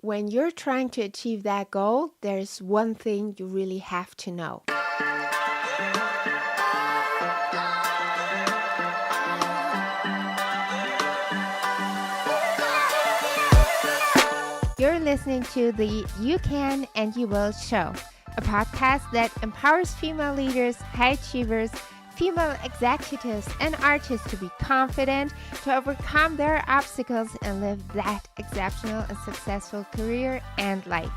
When you're trying to achieve that goal, there's one thing you really have to know. You're listening to the You Can and You Will show, a podcast that empowers female leaders, high achievers, female executives, and artists to be confident, to overcome their obstacles, and live that exceptional and successful career and life.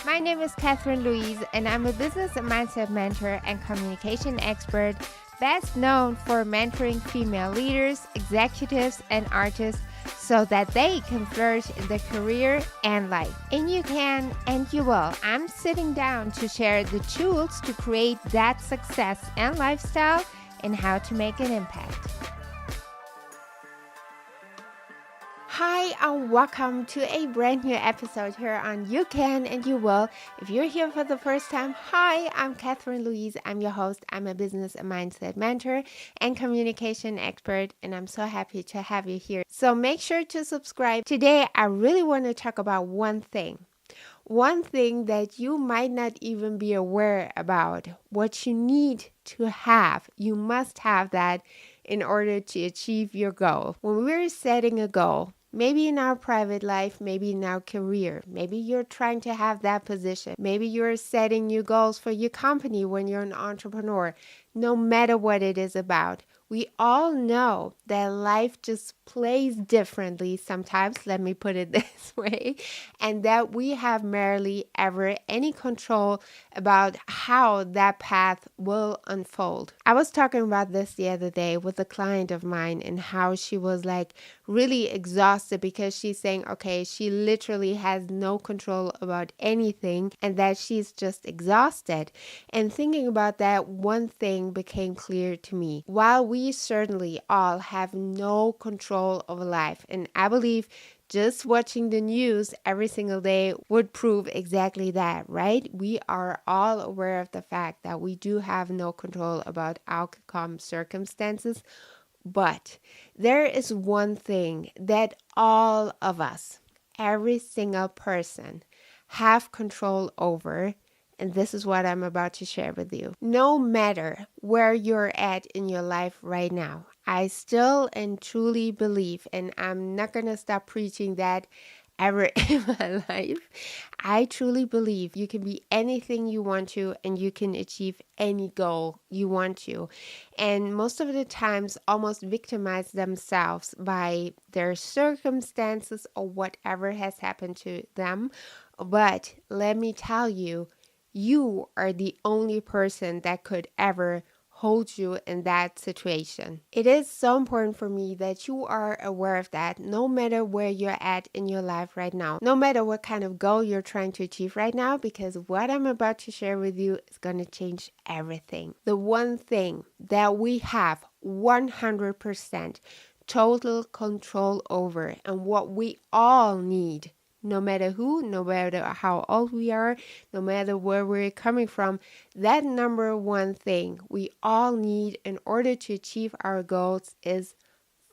My name is Catherine Louise, and I'm a business and mindset mentor and communication expert, best known for mentoring female leaders, executives, and artists so that they can flourish in their career and life. And you can and you will. I'm sitting down to share the tools to create that success and lifestyle and how to make an impact. Hi and welcome to a brand new episode here on You Can and You Will. If you're here for the first time, hi, I'm Catherine Louise. I'm your host. I'm a business and mindset mentor and communication expert, and I'm so happy to have you here. So make sure to subscribe. Today, I really want to talk about one thing that you might not even be aware about, what you need to have. You must have that in order to achieve your goal. When we're setting a goal, maybe in our private life, maybe in our career, maybe you're trying to have that position, maybe you're setting new goals for your company when you're an entrepreneur. No matter what it is about, we all know that life just plays differently sometimes, let me put it this way, and that we have rarely ever any control about how that path will unfold. I was talking about this the other day with a client of mine and how she was like really exhausted because she's saying, okay, she literally has no control about anything and that she's just exhausted. And thinking about that, one thing became clear to me. While we certainly all have no control over life, and I believe just watching the news every single day would prove exactly that, right? We are all aware of the fact that we do have no control about outcome circumstances, but there is one thing that all of us, every single person, have control over. And this is what I'm about to share with you. No matter where you're at in your life right now, I still and truly believe, and I'm not going to stop preaching that ever in my life. I truly believe you can be anything you want to and you can achieve any goal you want to. And most of the times almost victimize themselves by their circumstances or whatever has happened to them. But let me tell you, you are the only person that could ever hold you in that situation. It is so important for me that you are aware of that no matter where you're at in your life right now, no matter what kind of goal you're trying to achieve right now, because what I'm about to share with you is going to change everything. The one thing that we have 100% total control over and what we all need, no matter who, no matter how old we are, no matter where we're coming from, that number one thing we all need in order to achieve our goals is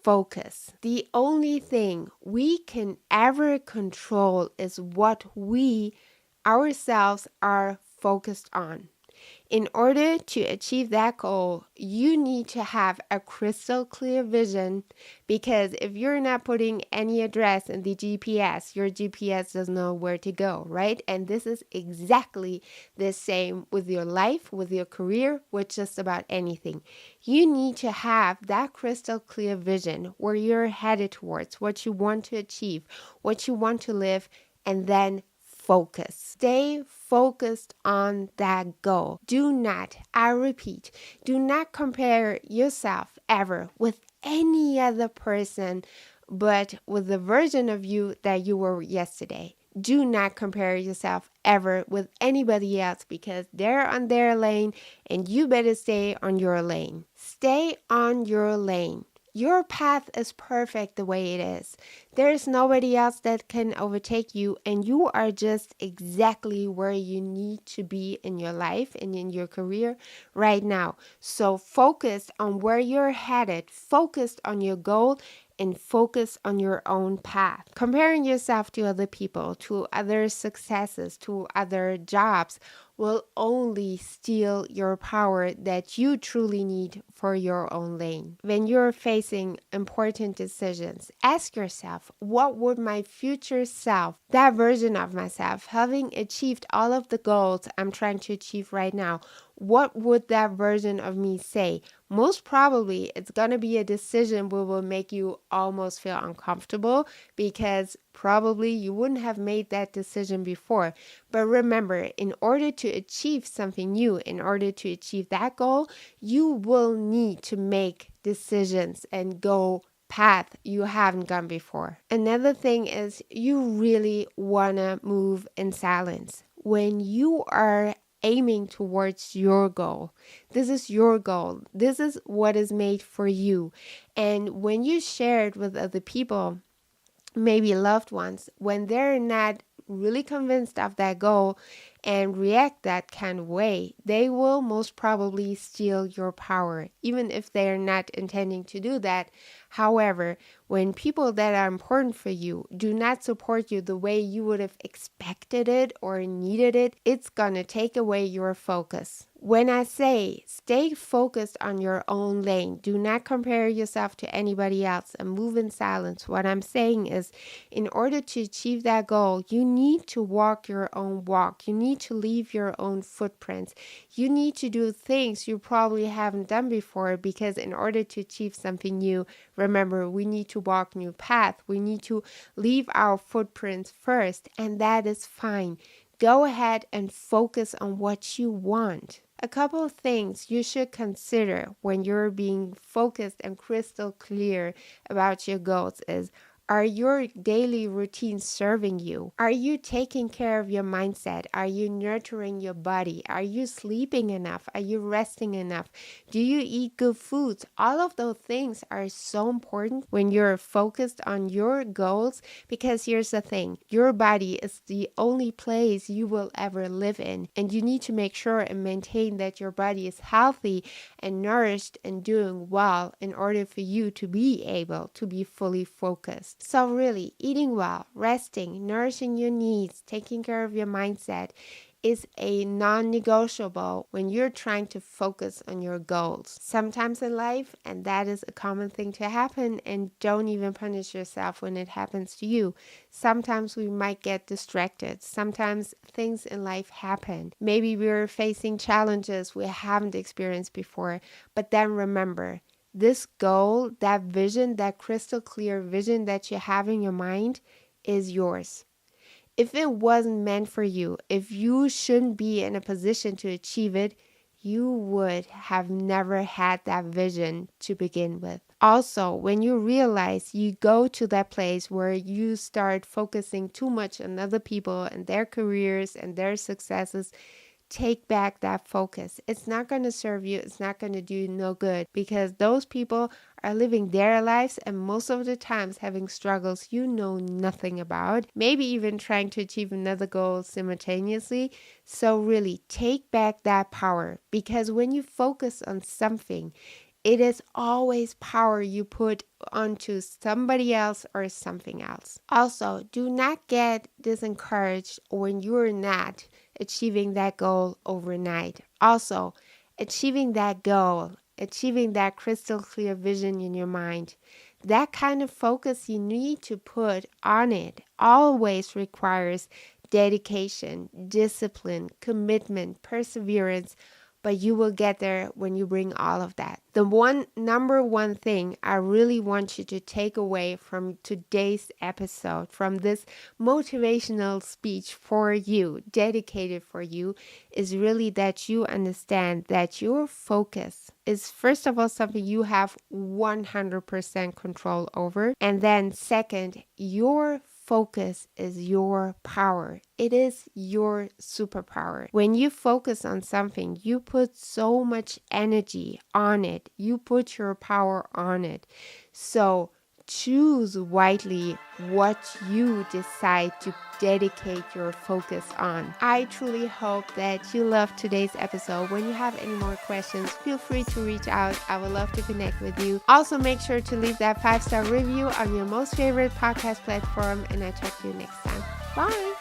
focus. The only thing we can ever control is what we ourselves are focused on. In order to achieve that goal, you need to have a crystal clear vision, because if you're not putting any address in the GPS, your GPS doesn't know where to go, right? And this is exactly the same with your life, with your career, with just about anything. You need to have that crystal clear vision where you're headed towards, what you want to achieve, what you want to live, and then focus. Stay focused on that goal. Do not, I repeat, do not compare yourself ever with any other person, but with the version of you that you were yesterday. Do not compare yourself ever with anybody else, because they're on their lane and you better stay on your lane. Stay on your lane. Your path is perfect the way it is. There's nobody else that can overtake you, and you are just exactly where you need to be in your life and in your career right now. So focus on where you're headed, focus on your goal, and focus on your own path. Comparing yourself to other people, to other successes, to other jobs will only steal your power that you truly need for your own lane. When you're facing important decisions, ask yourself, what would my future self, that version of myself, having achieved all of the goals I'm trying to achieve right now, what would that version of me say? Most probably, it's going to be a decision that will make you almost feel uncomfortable because probably you wouldn't have made that decision before. But remember, in order to achieve something new, in order to achieve that goal, you will need to make decisions and go path you haven't gone before. Another thing is you really want to move in silence. When you are aiming towards your goal, this is your goal. This is what is made for you. And when you share it with other people, maybe loved ones, when they're not really convinced of that goal and react that kind of way, they will most probably steal your power, even if they're not intending to do that. However, when people that are important for you do not support you the way you would have expected it or needed it, it's gonna take away your focus. When I say stay focused on your own lane, do not compare yourself to anybody else and move in silence. What I'm saying is, in order to achieve that goal, you need to walk your own walk. You need to leave your own footprints. You need to do things you probably haven't done before, because in order to achieve something new, remember, we need to walk new path. We need to leave our footprints first, and that is fine. Go ahead and focus on what you want. A couple of things you should consider when you're being focused and crystal clear about your goals is, are your daily routines serving you? Are you taking care of your mindset? Are you nurturing your body? Are you sleeping enough? Are you resting enough? Do you eat good foods? All of those things are so important when you're focused on your goals, because here's the thing, your body is the only place you will ever live in, and you need to make sure and maintain that your body is healthy and nourished and doing well in order for you to be able to be fully focused. So really, eating well, resting, nourishing your needs, taking care of your mindset is a non-negotiable when you're trying to focus on your goals. Sometimes in life, and that is a common thing to happen, and don't even punish yourself when it happens to you. Sometimes we might get distracted. Sometimes things in life happen. Maybe we're facing challenges we haven't experienced before, but then remember, this goal, that vision, that crystal clear vision that you have in your mind is yours. If it wasn't meant for you, if you shouldn't be in a position to achieve it, you would have never had that vision to begin with. Also, when you realize you go to that place where you start focusing too much on other people and their careers and their successes, take back that focus. It's not going to serve you. It's not going to do you no good, because those people are living their lives and most of the times having struggles you know nothing about, maybe even trying to achieve another goal simultaneously. So really take back that power, because when you focus on something, it is always power you put onto somebody else or something else. Also, do not get discouraged when you're not achieving that goal overnight. Also, achieving that goal, achieving that crystal clear vision in your mind, that kind of focus you need to put on it always requires dedication, discipline, commitment, perseverance. But you will get there when you bring all of that. The number one thing I really want you to take away from today's episode, from this motivational speech for you, dedicated for you, is really that you understand that your focus is, first of all, something you have 100% control over. And then second, your focus is your power. It is your superpower. When you focus on something, you put so much energy on it. You put your power on it. So choose wisely what you decide to dedicate your focus on. I truly hope that you loved today's episode. When you have any more questions, feel free to reach out. I would love to connect with you. Also, make sure to leave that 5-star review on your most favorite podcast platform, and I'll talk to you next time. Bye.